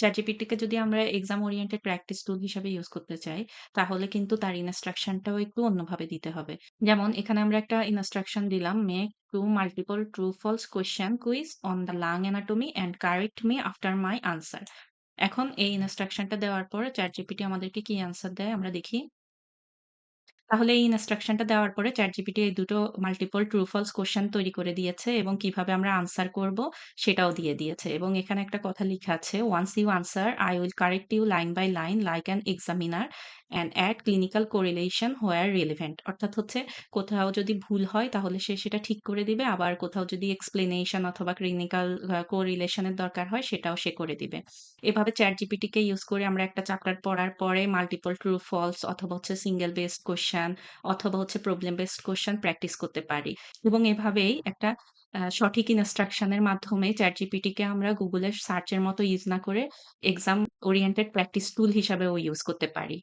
ChatGPT-কে যদি আমরা exam oriented practice টুল হিসাবে ইউজ করতে চাই, তাহলে কিন্তু তার ইনস্ট্রাকশনটাও একটু অন্যভাবে দিতে হবে। যেমন এখানে আমরা একটা ইনস্ট্রাকশন দিলাম, "make 2 multiple true false question quiz on the lung anatomy and correct me after my answer." এখন এই ইনস্ট্রাকশনটা দেওয়ার পর ChatGPT আমাদেরকে কি অ্যান্সার দেয় আমরা দেখি। তাহলে এই ইনস্ট্রাকশনটা দেওয়ার পরে ChatGPT এই দুটো মাল্টিপল ট্রু ফলস কোয়েশ্চেন তৈরি করে দিয়েছে এবং কিভাবে আমরা আনসার করব সেটাও দিয়ে দিয়েছে। এবং এখানে একটা কথা লিখা আছে, "Once you answer, I will correct you line by line like an examiner and add clinical correlation where relevant." অর্থাৎ হচ্ছে কোথাও যদি ভুল হয় তাহলে সে সেটা ঠিক করে দিবে। আবার কোথাও যদি এক্সপ্লেনেশন অথবা ক্লিনিক্যাল কোরিলেশন এর দরকার হয় সেটাও সে করে দিবে। এভাবে ChatGPT কে ইউজ করে আমরা একটা চ্যাপ্টার পড়ার পরে মাল্টিপল ট্রু ফলস অথবা হচ্ছে সিঙ্গল বেসড কোয়েশ্চেন অথবা হচ্ছে প্রবলেম বেসড কোয়েশ্চেন প্র্যাকটিস করতে পারি। এবং এভাবেই একটা সঠিক ইনস্ট্রাকশন এর মাধ্যমে ChatGPT কে আমরা Google এর সার্চ এর মতো ইউজ না করে এক্সাম ওরিয়েন্টেড প্র্যাকটিস টুল হিসাবেও ইউজ করতে পারি।